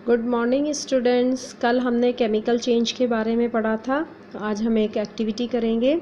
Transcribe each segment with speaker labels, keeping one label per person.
Speaker 1: Good morning students. कल हमने chemical change के बारे में पढ़ा था। आज हम एक एक्टिविटी करेंगे।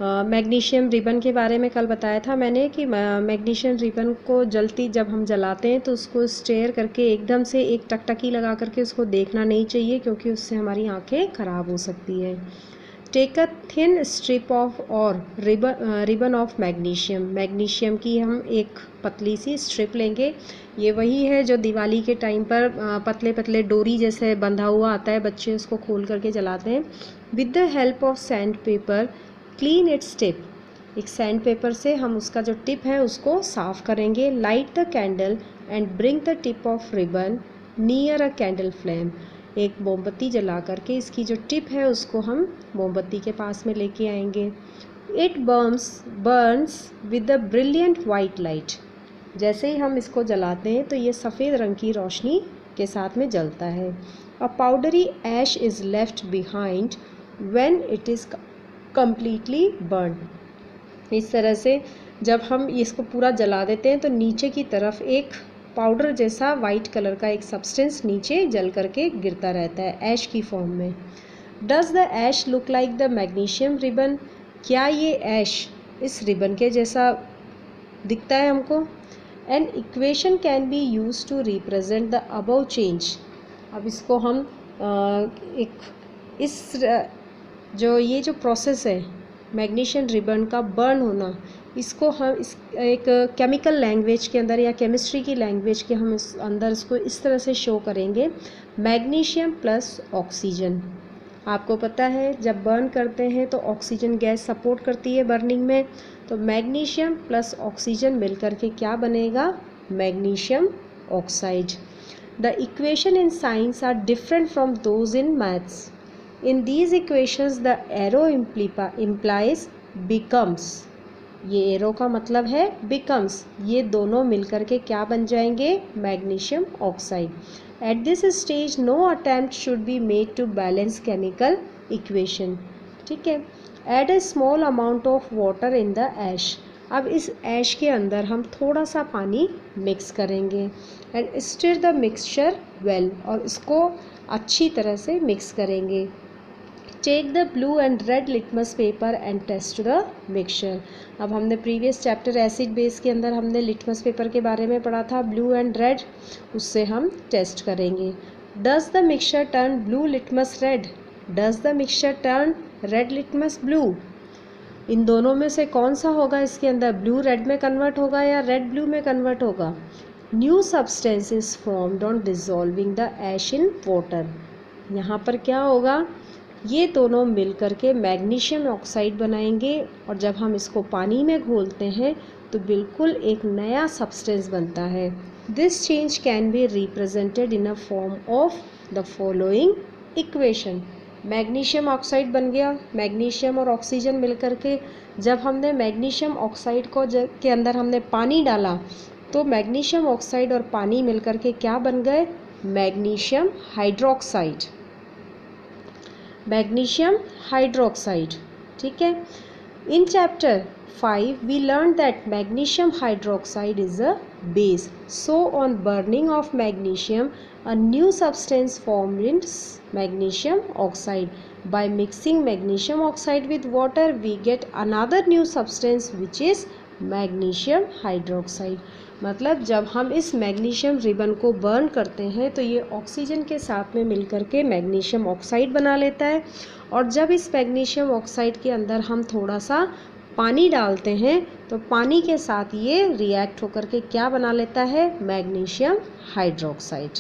Speaker 1: मैग्नीशियम रिबन के बारे में कल बताया था मैंने कि मैग्नीशियम रिबन को जलती जब हम जलाते हैं तो उसको स्टेयर करके एकदम से एक टकटकी लगा करके उसको देखना नहीं चाहिए, क्योंकि उससे हमारी आंखें ख़राब हो सकती है। Take a thin strip of और रिबन ऑफ मैग्नीशियम। मैग्नीशियम की हम एक पतली सी स्ट्रिप लेंगे। ये वही है जो दिवाली के टाइम पर पतले पतले डोरी जैसे बंधा हुआ आता है, बच्चे उसको खोल करके जलाते हैं। With the help of sand paper clean its tip. एक सैंड पेपर से हम उसका जो टिप है उसको साफ करेंगे। Light the candle and bring the tip of ribbon near a candle flame. एक मोमबत्ती जला करके इसकी जो टिप है उसको हम मोमबत्ती के पास में लेके आएंगे। It Burns with the brilliant white light. जैसे ही हम इसको जलाते हैं तो ये सफ़ेद रंग की रोशनी के साथ में जलता है। A powdery ash is left behind when it is completely burn. इस तरह से जब हम इसको पूरा जला देते हैं तो नीचे की तरफ एक पाउडर जैसा वाइट कलर का एक सब्सटेंस नीचे जल करके गिरता रहता है ऐश की फॉर्म में। Does the ash look like the magnesium ribbon. क्या ये ऐश इस रिबन के जैसा दिखता है हमको। An equation can be use to represent the above change. अब इसको हम एक इस जो ये जो प्रोसेस है मैग्नीशियम रिबन का बर्न होना, इसको हम इस एक केमिकल लैंग्वेज के अंदर या केमिस्ट्री की लैंग्वेज के हम इस अंदर इसको इस तरह से शो करेंगे। Magnesium plus oxygen. आपको पता है जब बर्न करते हैं तो ऑक्सीजन गैस सपोर्ट करती है बर्निंग में, तो मैग्नीशियम प्लस ऑक्सीजन मिलकर के क्या बनेगा, magnesium oxide. The equation in science are different from those in maths. In these equations the arrow implies becomes। ये एरो का मतलब है becomes। ये दोनों मिलकर के क्या बन जाएंगे, magnesium oxide. At this stage no attempt should be made to balance chemical equation। ठीक है। Add a small amount of water in the ash। अब इस ऐश के अंदर हम थोड़ा सा पानी मिक्स करेंगे। And stir the mixture well। और इसको अच्छी तरह से मिक्स करेंगे। Take the blue and red litmus paper and test the mixture. अब हमने प्रीवियस चैप्टर एसिड बेस के अंदर हमने लिटमस पेपर के बारे में पढ़ा था, ब्लू एंड रेड, उससे हम टेस्ट करेंगे। Does the mixture turn blue litmus red. Does the mixture turn red litmus blue. इन दोनों में से कौन सा होगा इसके अंदर, ब्लू रेड में कन्वर्ट होगा या रेड ब्लू में कन्वर्ट होगा। New substance is formed on dissolving the ash in water. यहाँ पर क्या होगा, ये दोनों मिलकर के मैग्नीशियम ऑक्साइड बनाएंगे, और जब हम इसको पानी में घोलते हैं तो बिल्कुल एक नया सब्सटेंस बनता है। This change can be represented in a form of the following equation. Magnesium oxide बन गया, मैग्नीशियम और ऑक्सीजन मिलकर के जब हमने मैग्नीशियम ऑक्साइड को के अंदर हमने पानी डाला तो मैग्नीशियम ऑक्साइड और पानी मिलकर के क्या बन गए, मैग्नीशियम हाइड्रोक्साइड। Magnesium hydroxide. ठीक है। In chapter 5 we learn that magnesium hydroxide is a base. So on burning of magnesium a new substance formed in magnesium oxide. by mixing magnesium oxide with water we get another new substance which is magnesium hydroxide। मतलब जब हम इस magnesium ribbon को burn करते हैं तो ये oxygen के साथ में मिलकर के मैग्नीशियम ऑक्साइड बना लेता है, और जब इस मैग्नीशियम ऑक्साइड के अंदर हम थोड़ा सा पानी डालते हैं तो पानी के साथ ये रिएक्ट होकर के क्या बना लेता है, मैग्नीशियम हाइड्रोक्साइड।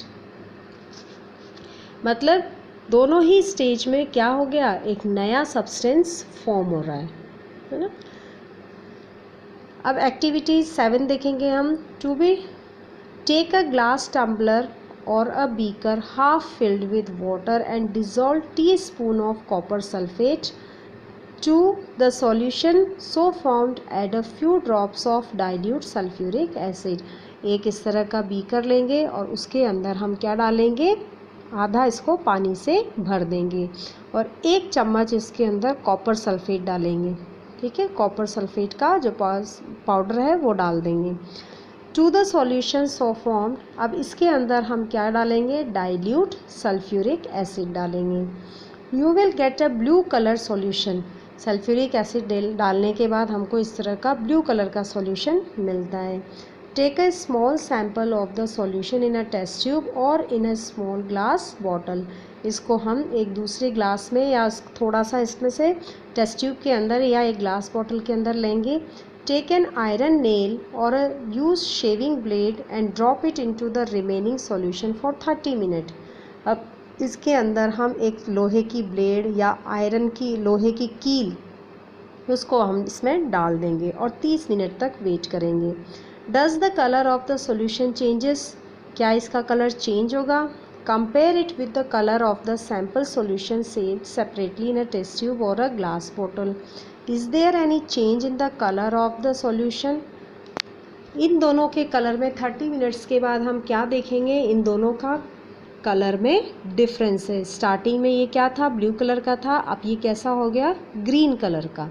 Speaker 1: मतलब दोनों ही स्टेज में क्या हो गया, एक नया सब्सटेंस फॉर्म हो रहा है ना। अब एक्टिविटी 7 देखेंगे हम। To be take a glass tumbler और a beaker half filled with water and dissolve teaspoon of copper sulphate to the solution so formed. Add a few drops of dilute sulphuric acid. एक इस तरह का beaker लेंगे और उसके अंदर हम क्या डालेंगे, आधा इसको पानी से भर देंगे और 1 चम्मच इसके अंदर कॉपर सल्फेट डालेंगे। ठीक है, कॉपर सल्फेट का जो पाउडर है वो डाल देंगे। To the solution so formed, अब इसके अंदर हम क्या डालेंगे, डाइल्यूट सल्फ्यूरिक एसिड डालेंगे। You will get a blue colour solution, sulphuric acid डालने के बाद हमको इस तरह का ब्लू कलर का सॉल्यूशन मिलता है। Take a small sample of the solution in a test tube और in a small glass bottle, इसको हम एक दूसरे ग्लास में या थोड़ा सा इसमें से टेस्ट ट्यूब के अंदर या एक ग्लास बॉटल के अंदर लेंगे। टेक एन आयरन नेल और a use shaving blade and drop it into the remaining solution for 30 minute. अब इसके अंदर हम एक लोहे की ब्लेड या आयरन की लोहे की कील उसको हम इसमें डाल देंगे और 30 मिनट तक वेट करेंगे। Does the colour of the solution changes, क्या इसका कलर चेंज होगा? Compare it with the colour of the sample solution saved separately in a test tube और a glass bottle. Is there any change in the colour of the solution? इन दोनों के colour में 30 minutes के बाद हम क्या देखेंगे, इन दोनों का कलर में डिफरेंस है। स्टार्टिंग में ये क्या था, ब्लू कलर का था, अब ये कैसा हो गया, ग्रीन कलर का।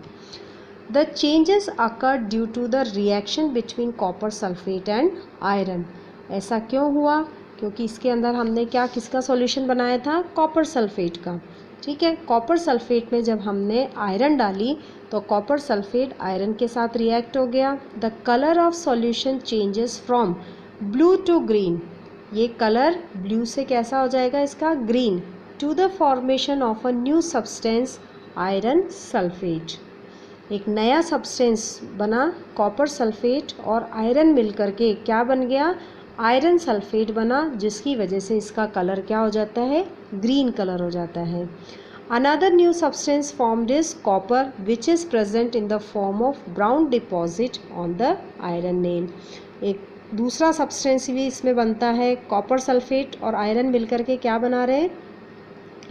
Speaker 1: The changes occur due to the reaction between copper sulphate and iron. ऐसा क्यों हुआ, क्योंकि इसके अंदर हमने क्या किसका सॉल्यूशन बनाया था, कॉपर सल्फेट का। ठीक है, कॉपर सल्फेट में जब हमने आयरन डाली तो कॉपर सल्फेट आयरन के साथ रिएक्ट हो गया। The colour of solution changes from blue to green, ये कलर ब्लू से कैसा हो जाएगा इसका, green, to the formation of a new substance iron sulphate. एक नया सब्सटेंस बना, कॉपर सल्फेट और आयरन मिलकर के क्या बन गया, आयरन सल्फेट बना, जिसकी वजह से इसका कलर क्या हो जाता है, ग्रीन कलर हो जाता है। Another new substance formed is copper which is present in the form of brown deposit on the iron nail. एक दूसरा सब्सटेंस भी इसमें बनता है, कॉपर सल्फेट और आयरन मिलकर के क्या बना रहे हैं,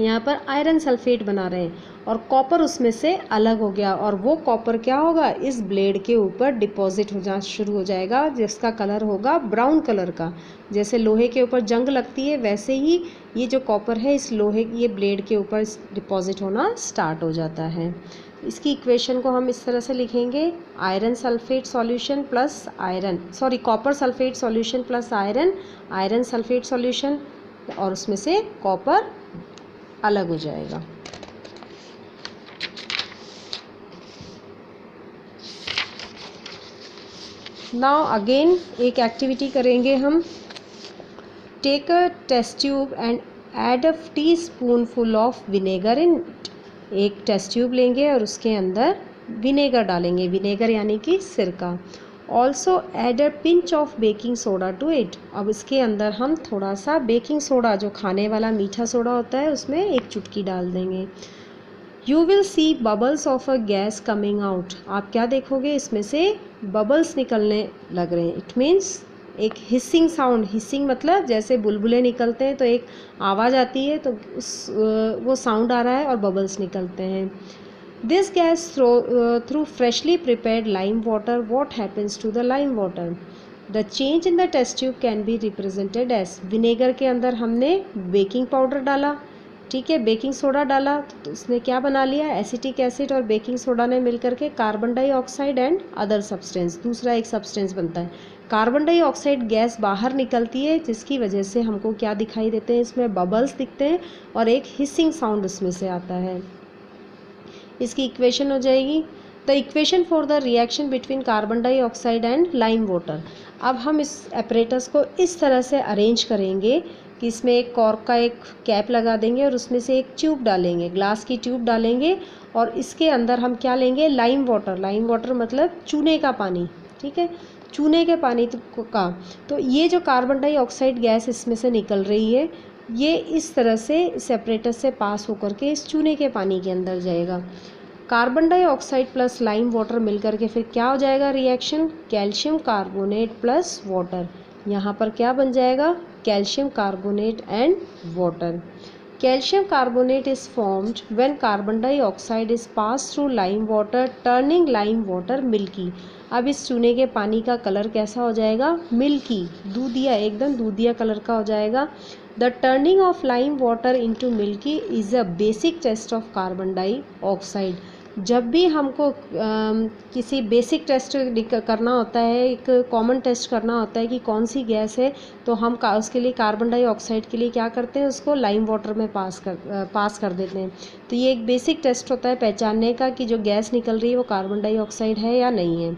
Speaker 1: यहाँ पर आयरन सल्फेट बना रहे हैं और कॉपर उसमें से अलग हो गया और वो कॉपर क्या होगा, इस ब्लेड के ऊपर डिपॉजिट हो जा शुरू हो जाएगा, जिसका कलर होगा ब्राउन कलर का। जैसे लोहे के ऊपर जंग लगती है वैसे ही ये जो कॉपर है इस लोहे ये ब्लेड के ऊपर डिपॉजिट होना स्टार्ट हो जाता है। इसकी इक्वेशन को हम इस तरह से लिखेंगे, iron sulphate solution plus copper sulphate solution plus iron sulphate solution, और उसमें से कॉपर अलग हो जाएगा। नाउ अगेन एक एक्टिविटी करेंगे हम। Take a test tube and add a teaspoonful of vinegar in it. एक टेस्ट ट्यूब लेंगे और उसके अंदर विनेगर डालेंगे, विनेगर यानी कि सिरका। Also add a pinch of baking soda to it. अब इसके अंदर हम थोड़ा सा बेकिंग सोडा, जो खाने वाला मीठा सोडा होता है, उसमें एक चुटकी डाल देंगे। You will see bubbles of a gas coming out. आप क्या देखोगे, इसमें से बबल्स निकलने लग रहे हैं। इट मीन्स एक हिसिंग साउंड, हिसिंग मतलब जैसे बुलबुले निकलते हैं तो एक आवाज़ आती है, तो वो साउंड आ रहा है और बबल्स निकलते हैं। This gas through freshly prepared lime water, what happens to the lime water? The change in the test tube can be represented as, vinegar के अंदर हमने बेकिंग पाउडर डाला, ठीक है, बेकिंग सोडा डाला, तो उसने क्या बना लिया, एसिटिक एसिड और बेकिंग सोडा ने मिलकर के carbon dioxide and other substance, दूसरा एक सब्सटेंस बनता है। कार्बन डाइऑक्साइड गैस बाहर निकलती है, जिसकी वजह से हमको क्या दिखाई देते हैं, इसमें बबल्स दिखते हैं और एक हिसिंग साउंड उसमें से आता है। इसकी इक्वेशन हो जाएगी, the equation for the reaction between carbon dioxide and lime water. अब हम इस एपरेटस को इस तरह से अरेंज करेंगे कि इसमें एक कॉर्क का एक कैप लगा देंगे और उसमें से एक ट्यूब डालेंगे, ग्लास की ट्यूब डालेंगे और इसके अंदर हम क्या लेंगे, लाइम वाटर मतलब चूने का पानी, ठीक है, चूने के पानी का। तो ये जो कार्बन डाइऑक्साइड गैस इसमें से निकल रही है, ये इस तरह से सेपरेटर से पास होकर के इस चूने के पानी के अंदर जाएगा। Carbon dioxide plus lime water मिलकर के फिर क्या हो जाएगा reaction, calcium carbonate plus water. यहाँ पर क्या बन जाएगा, calcium carbonate and water. Calcium carbonate is formed when carbon dioxide is pass through lime water turning lime water milky. अब इस चूने के पानी का कलर कैसा हो जाएगा, मिल्की, दूधिया, एकदम दूधिया कलर का हो जाएगा। The turning of lime water into milky is a basic test of carbon dioxide. जब भी हमको किसी बेसिक टेस्ट करना होता है, एक कॉमन टेस्ट करना होता है कि कौन सी गैस है, तो हम उसके लिए कार्बन डाइऑक्साइड के लिए क्या करते हैं, उसको लाइम वाटर में पास कर देते हैं। तो ये एक बेसिक टेस्ट होता है पहचानने का कि जो गैस निकल रही है वो कार्बन डाइऑक्साइड है या नहीं है।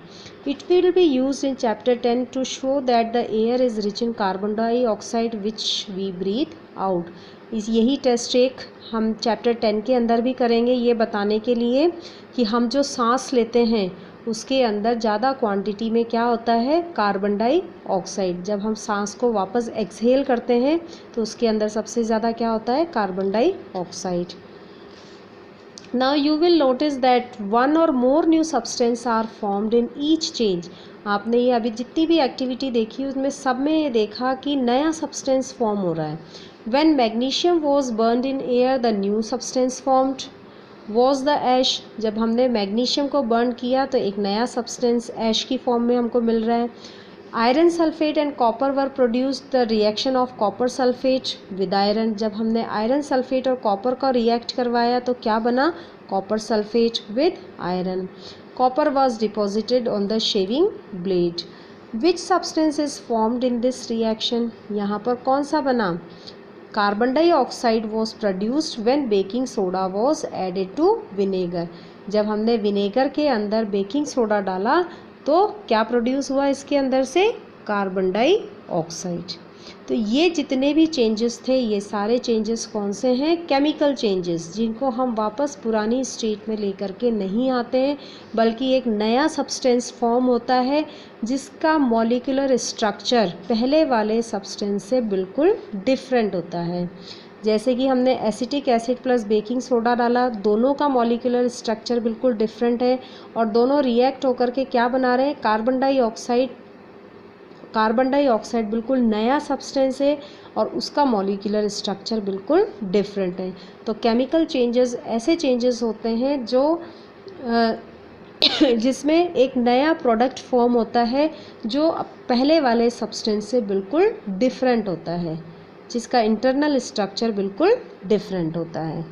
Speaker 1: It will be used in chapter 10 to show that the air is rich in carbon dioxide which we breathe out. यही टेस्ट एक हम चैप्टर 10 के अंदर भी करेंगे, ये बताने के लिए कि हम जो सांस लेते हैं उसके अंदर ज़्यादा क्वांटिटी में क्या होता है, कार्बन डाइऑक्साइड। जब हम सांस को वापस एक्सहेल करते हैं तो उसके अंदर सबसे ज़्यादा क्या होता है, carbon dioxide. Now you will notice that one or more new substance are formed in each change। आपने ये अभी जितनी भी एक्टिविटी देखी उसमें सब में ये देखा कि नया सब्सटेंस फॉर्म हो रहा है। When magnesium was burned in air, the new substance formed was the ash। जब हमने मैग्नीशियम को बर्न किया तो एक नया सब्सटेंस ऐश की फॉर्म में हमको मिल रहा है। Iron sulphate and copper were produced the reaction of copper sulphate with iron. जब हमने आयरन सल्फेट और कॉपर का रिएक्ट करवाया तो क्या बना, copper sulphate with iron. Copper was deposited on the shaving blade. Which substance is formed in this reaction. यहाँ पर कौन सा बना, carbon dioxide was produced when baking soda was added to vinegar. जब हमने विनेगर के अंदर बेकिंग सोडा डाला तो क्या प्रोड्यूस हुआ इसके अंदर से, कार्बन डाइऑक्साइड। तो ये जितने भी चेंजेस थे ये सारे चेंजेस कौन से हैं, केमिकल चेंजेस, जिनको हम वापस पुरानी स्टेट में लेकर के नहीं आते हैं, बल्कि एक नया सब्सटेंस फॉर्म होता है जिसका मॉलिक्यूलर स्ट्रक्चर पहले वाले सब्सटेंस से बिल्कुल डिफरेंट होता है। जैसे कि हमने acetic acid plus baking soda डाला, दोनों का मॉलिक्यूलर स्ट्रक्चर बिल्कुल डिफरेंट है और दोनों रिएक्ट होकर के क्या बना रहे हैं, कार्बन डाइऑक्साइड। कार्बन डाइऑक्साइड बिल्कुल नया सब्सटेंस है और उसका मॉलिक्यूलर स्ट्रक्चर बिल्कुल डिफरेंट है। तो केमिकल चेंजेस ऐसे चेंजेस होते हैं जो जिसमें एक नया प्रोडक्ट फॉर्म होता है जो पहले वाले सब्सटेंस से बिल्कुल डिफरेंट होता है, जिसका इंटरनल स्ट्रक्चर बिल्कुल डिफरेंट होता है।